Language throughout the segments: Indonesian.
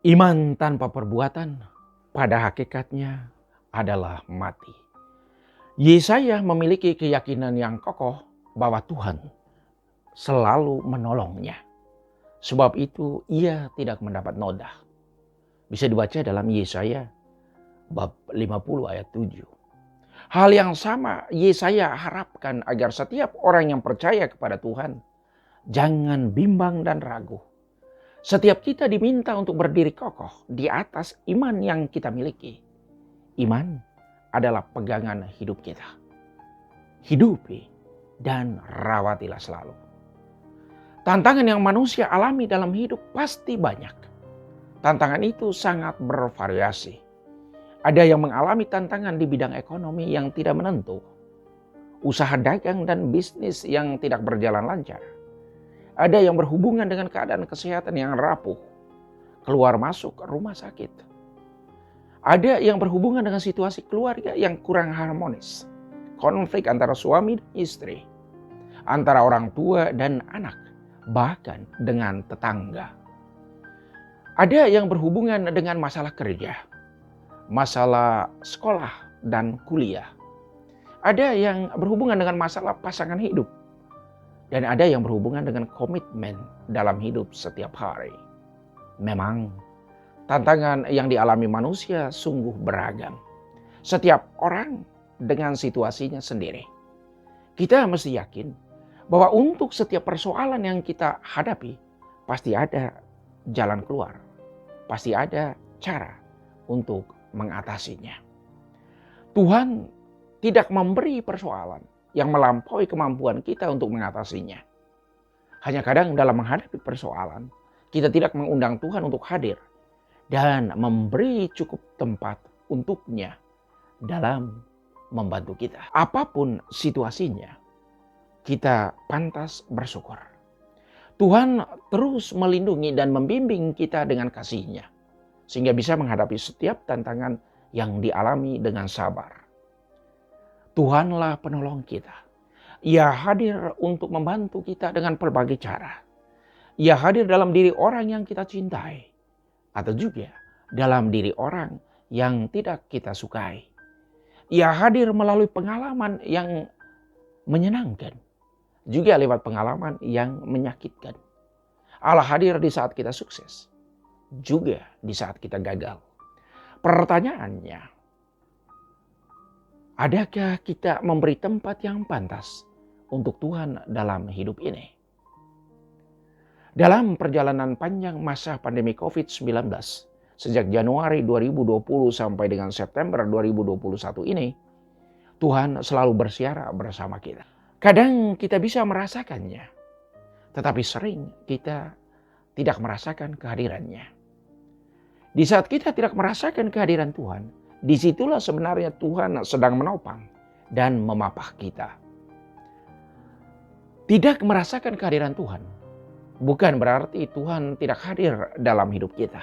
Iman tanpa perbuatan pada hakikatnya adalah mati. Yesaya memiliki keyakinan yang kokoh bahwa Tuhan selalu menolongnya. Sebab itu ia tidak mendapat noda. Bisa dibaca dalam Yesaya bab 50 ayat 7. Hal yang sama Yesaya harapkan agar setiap orang yang percaya kepada Tuhan jangan bimbang dan ragu. Setiap kita diminta untuk berdiri kokoh di atas iman yang kita miliki. Iman adalah pegangan hidup kita. Hidupi dan rawatilah selalu. Tantangan yang manusia alami dalam hidup pasti banyak. Tantangan itu sangat bervariasi. Ada yang mengalami tantangan di bidang ekonomi yang tidak menentu. Usaha dagang dan bisnis yang tidak berjalan lancar. Ada yang berhubungan dengan keadaan kesehatan yang rapuh, keluar masuk rumah sakit. Ada yang berhubungan dengan situasi keluarga yang kurang harmonis, konflik antara suami dan istri, antara orang tua dan anak, bahkan dengan tetangga. Ada yang berhubungan dengan masalah kerja, masalah sekolah dan kuliah. Ada yang berhubungan dengan masalah pasangan hidup. Dan ada yang berhubungan dengan komitmen dalam hidup setiap hari. Memang tantangan yang dialami manusia sungguh beragam. Setiap orang dengan situasinya sendiri. Kita mesti yakin bahwa untuk setiap persoalan yang kita hadapi, pasti ada jalan keluar. Pasti ada cara untuk mengatasinya. Tuhan tidak memberi persoalan yang melampaui kemampuan kita untuk mengatasinya. Hanya kadang dalam menghadapi persoalan, kita tidak mengundang Tuhan untuk hadir dan memberi cukup tempat untuknya dalam membantu kita. Apapun situasinya, kita pantas bersyukur. Tuhan terus melindungi dan membimbing kita dengan kasih-Nya, sehingga bisa menghadapi setiap tantangan yang dialami dengan sabar. Tuhanlah penolong kita. Ia hadir untuk membantu kita dengan berbagai cara. Ia hadir dalam diri orang yang kita cintai. Atau juga dalam diri orang yang tidak kita sukai. Ia hadir melalui pengalaman yang menyenangkan. Juga lewat pengalaman yang menyakitkan. Allah hadir di saat kita sukses. Juga di saat kita gagal. Pertanyaannya, adakah kita memberi tempat yang pantas untuk Tuhan dalam hidup ini? Dalam perjalanan panjang masa pandemi COVID-19, sejak Januari 2020 sampai dengan September 2021 ini, Tuhan selalu bersiara bersama kita. Kadang kita bisa merasakannya, tetapi sering kita tidak merasakan kehadirannya. Di saat kita tidak merasakan kehadiran Tuhan, disitulah sebenarnya Tuhan sedang menopang dan memapah kita. Tidak merasakan kehadiran Tuhan bukan berarti Tuhan tidak hadir dalam hidup kita.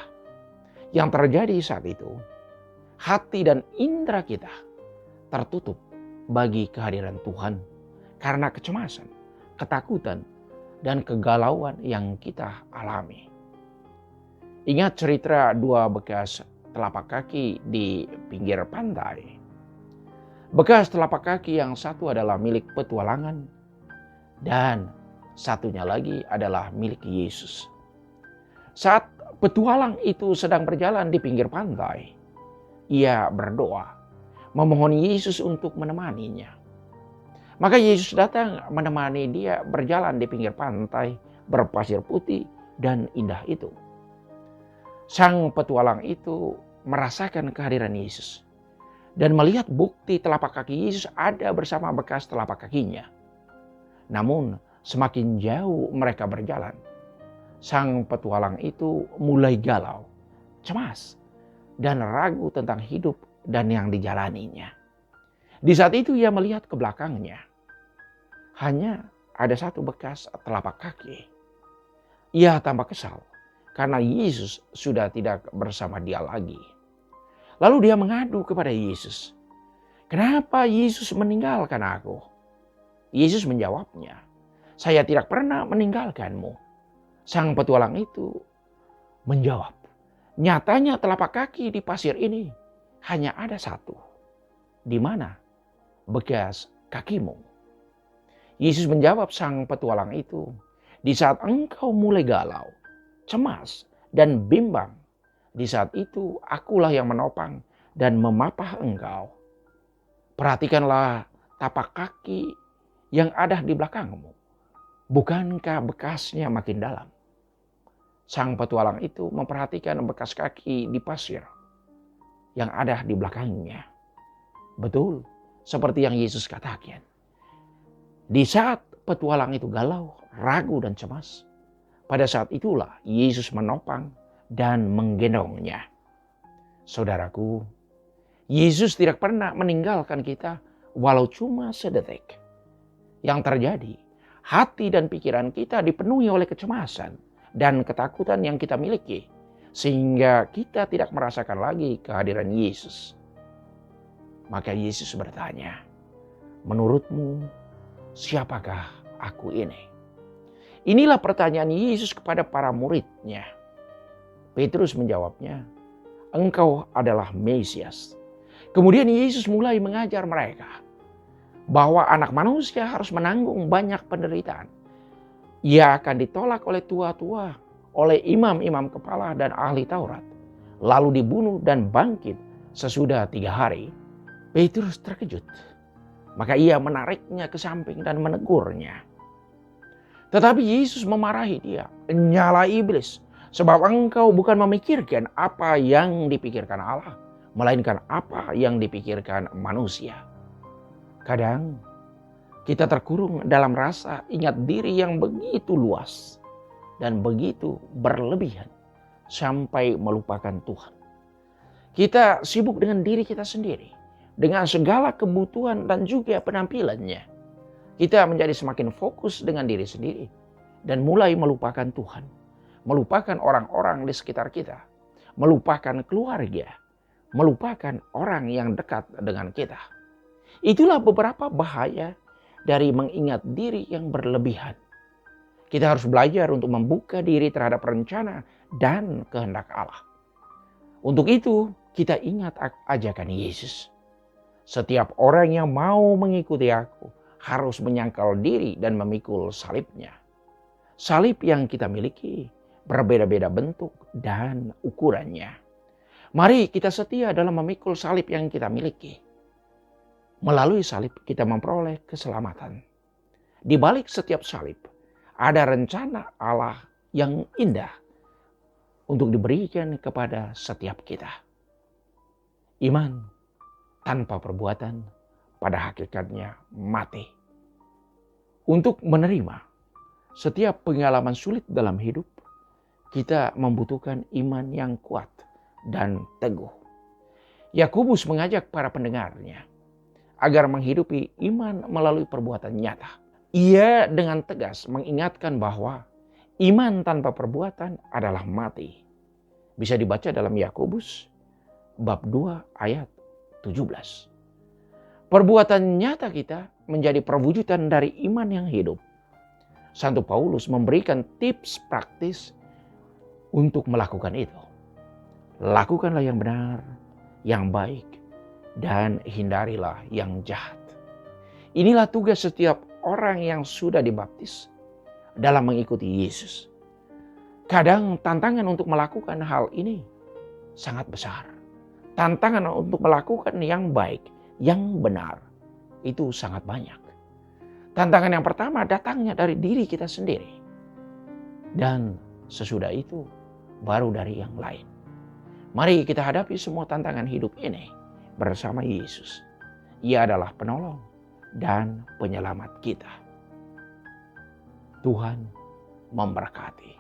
Yang terjadi saat itu, hati dan indera kita tertutup bagi kehadiran Tuhan karena kecemasan, ketakutan, dan kegalauan yang kita alami. Ingat cerita dua bekas telapak kaki di pinggir pantai. Bekas telapak kaki yang satu adalah milik petualangan dan satunya lagi adalah milik Yesus. Saat petualang itu sedang berjalan di pinggir pantai, ia berdoa memohon Yesus untuk menemaninya. Maka Yesus datang menemani dia berjalan di pinggir pantai berpasir putih dan indah itu. Sang petualang itu merasakan kehadiran Yesus dan melihat bukti telapak kaki Yesus ada bersama bekas telapak kakinya. Namun semakin jauh mereka berjalan, sang petualang itu mulai galau, cemas, dan ragu tentang hidup dan yang dijalaninya. Di saat itu ia melihat ke belakangnya. Hanya ada satu bekas telapak kaki. Ia tampak kesal karena Yesus sudah tidak bersama dia lagi. Lalu dia mengadu kepada Yesus. Kenapa Yesus meninggalkan aku? Yesus menjawabnya, saya tidak pernah meninggalkanmu. Sang petualang itu menjawab, Nyatanya telapak kaki di pasir ini hanya ada satu. Di mana bekas kakimu? Yesus menjawab sang petualang itu, di saat engkau mulai galau, cemas, dan bimbang, di saat itu akulah yang menopang dan memapah engkau. Perhatikanlah tapak kaki yang ada di belakangmu. Bukankah bekasnya makin dalam? Sang petualang itu memperhatikan bekas kaki di pasir yang ada di belakangnya. Betul, seperti yang Yesus katakan. Di saat petualang itu galau, ragu, dan cemas, pada saat itulah Yesus menopang dan menggendongnya. Saudaraku, Yesus tidak pernah meninggalkan kita walau cuma sedetik. Yang terjadi, hati dan pikiran kita dipenuhi oleh kecemasan dan ketakutan yang kita miliki, sehingga kita tidak merasakan lagi kehadiran Yesus. Maka Yesus bertanya, menurutmu siapakah aku ini? Inilah pertanyaan Yesus kepada para muridnya. Petrus menjawabnya, engkau adalah Mesias. Kemudian Yesus mulai mengajar mereka bahwa anak manusia harus menanggung banyak penderitaan. Ia akan ditolak oleh tua-tua, oleh imam-imam kepala dan ahli Taurat, lalu dibunuh dan bangkit sesudah 3 hari. Petrus terkejut. Maka ia menariknya ke samping dan menegurnya. Tetapi Yesus memarahi dia. Nyala iblis, sebab engkau bukan memikirkan apa yang dipikirkan Allah, melainkan apa yang dipikirkan manusia. Kadang kita terkurung dalam rasa ingat diri yang begitu luas dan begitu berlebihan sampai melupakan Tuhan. Kita sibuk dengan diri kita sendiri, dengan segala kebutuhan dan juga penampilannya. Kita menjadi semakin fokus dengan diri sendiri dan mulai melupakan Tuhan, melupakan orang-orang di sekitar kita, melupakan keluarga, melupakan orang yang dekat dengan kita. Itulah beberapa bahaya dari mengingat diri yang berlebihan. Kita harus belajar untuk membuka diri terhadap rencana dan kehendak Allah. Untuk itu, kita ingat ajakan Yesus. Setiap orang yang mau mengikuti aku harus menyangkal diri dan memikul salibnya. Salib yang kita miliki berbeda-beda bentuk dan ukurannya. Mari kita setia dalam memikul salib yang kita miliki. Melalui salib kita memperoleh keselamatan. Di balik setiap salib ada rencana Allah yang indah untuk diberikan kepada setiap kita. Iman tanpa perbuatan pada hakikatnya mati. Untuk menerima setiap pengalaman sulit dalam hidup, kita membutuhkan iman yang kuat dan teguh. Yakobus mengajak para pendengarnya agar menghidupi iman melalui perbuatan nyata. Ia dengan tegas mengingatkan bahwa iman tanpa perbuatan adalah mati. Bisa dibaca dalam Yakobus bab 2 ayat 17. Perbuatan nyata kita menjadi perwujudan dari iman yang hidup. Santo Paulus memberikan tips praktis untuk melakukan itu. Lakukanlah yang benar, yang baik, dan hindarilah yang jahat. Inilah tugas setiap orang yang sudah dibaptis dalam mengikuti Yesus. Kadang tantangan untuk melakukan hal ini sangat besar. Tantangan untuk melakukan yang baik, yang benar, itu sangat banyak. Tantangan yang pertama datangnya dari diri kita sendiri. Dan sesudah itu baru dari yang lain. Mari kita hadapi semua tantangan hidup ini bersama Yesus. Ia adalah penolong dan penyelamat kita. Tuhan memberkati.